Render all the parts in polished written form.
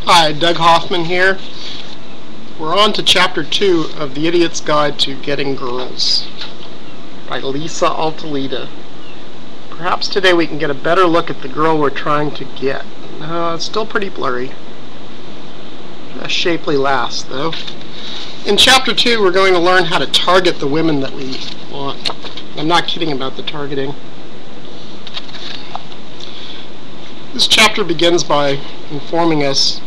Hi, Doug Hoffman here. We're on to Chapter 2 of The Idiot's Guide to Getting Girls by Lisa Altalida. Perhaps today we can get a better look at the girl we're trying to get. It's still pretty blurry. A shapely lass, though. In Chapter 2 we're going to learn how to target the women that we want. I'm not kidding about the targeting. This chapter begins by informing us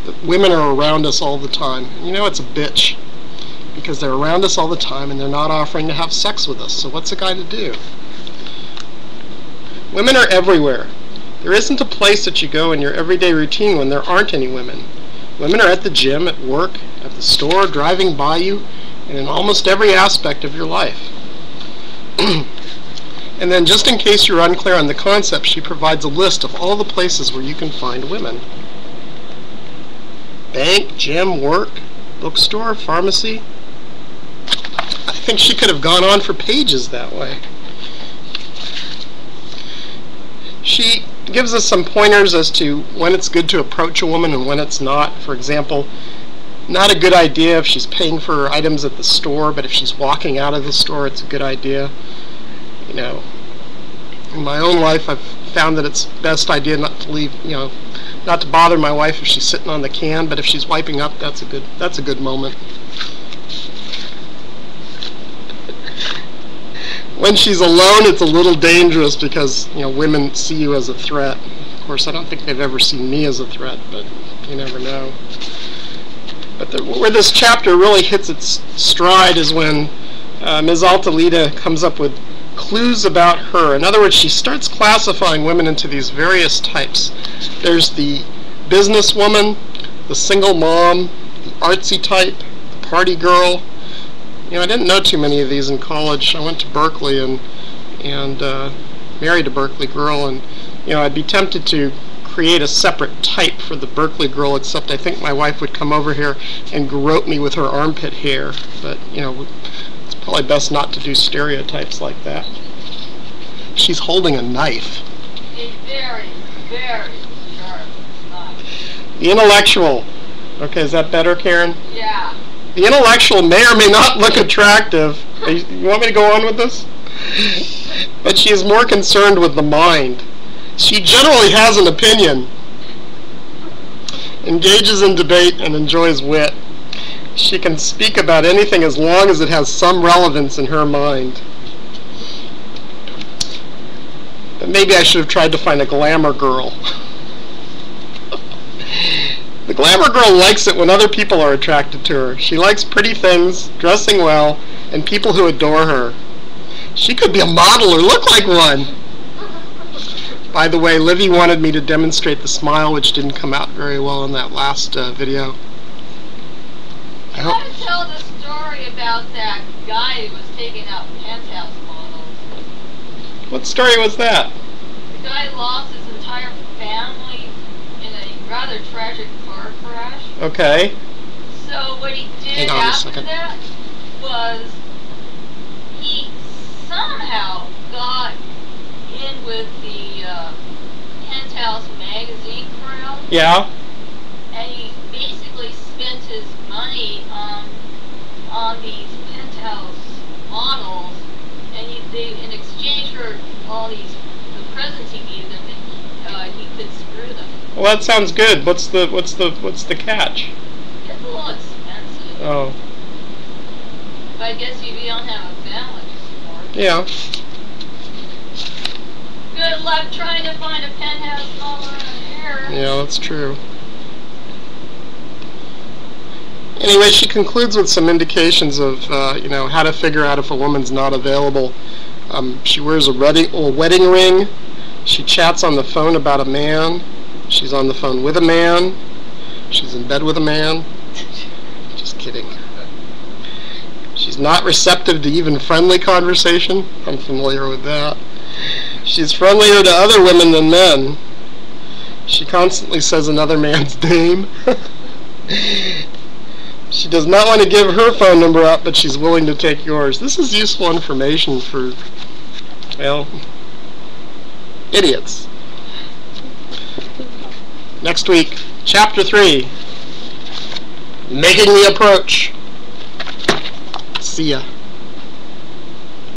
that women are around us all the time. You know, it's a bitch, because they're around us all the time and they're not offering to have sex with us. So what's a guy to do? Women are everywhere. There isn't a place that you go in your everyday routine when there aren't any women. Women are at the gym, at work, at the store, driving by you, and in almost every aspect of your life. And then, just in case you're unclear on the concept, she provides a list of all the places where you can find women. Bank, gym, work, bookstore, pharmacy. I think she could have gone on for pages that way. She gives us some pointers as to when it's good to approach a woman and when it's not. For example, not a good idea if she's paying for her items at the store, but if she's walking out of the store, it's a good idea. You know, in my own life, I've found that it's best idea not to leave, not to bother my wife if she's sitting on the can, but if she's wiping up, that's a good moment. When she's alone, it's a little dangerous because, women see you as a threat. Of course, I don't think they've ever seen me as a threat, but you never know. But where this chapter really hits its stride is when Ms. Altalida comes up with clues about her. In other words, she starts classifying women into these various types. There's the businesswoman, the single mom, the artsy type, the party girl. I didn't know too many of these in college. I went to Berkeley and married a Berkeley girl, and I'd be tempted to create a separate type for the Berkeley girl, except I think my wife would come over here and grope me with her armpit hair. But it's probably best not to do stereotypes like that. She's holding a knife. A very, very sharp knife. The intellectual. Okay, is that better, Karen? Yeah. The intellectual may or may not look attractive. You want me to go on with this? But she is more concerned with the mind. She generally has an opinion, engages in debate, and enjoys wit. She can speak about anything as long as it has some relevance in her mind. But maybe I should have tried to find a glamour girl. The glamour girl likes it when other people are attracted to her. She likes pretty things, dressing well, and people who adore her. She could be a model or look like one. By the way, Livy wanted me to demonstrate the smile, which didn't come out very well in that last video. You want to tell the story about that guy who was taking out penthouse models. What story was that? The guy lost his entire family in a rather tragic car crash. Okay. So what he did after that was he somehow got in with the Penthouse magazine crowd. Yeah. And he basically spent his money on these penthouse models, and in exchange for all the presents he gave them, he could screw them. Well, that sounds good. What's the catch? It's a little expensive. Oh. But I guess you don't have a family to support. Yeah. Good luck trying to find a penthouse model around here. Yeah, that's true. Anyway, she concludes with some indications of, how to figure out if a woman's not available. She wears a wedding ring. She chats on the phone about a man. She's on the phone with a man. She's in bed with a man. Just kidding. She's not receptive to even friendly conversation. I'm familiar with that. She's friendlier to other women than men. She constantly says another man's name. She does not want to give her phone number up, but she's willing to take yours. This is useful information for, well, idiots. Next week. Chapter 3, Making the Approach. See ya.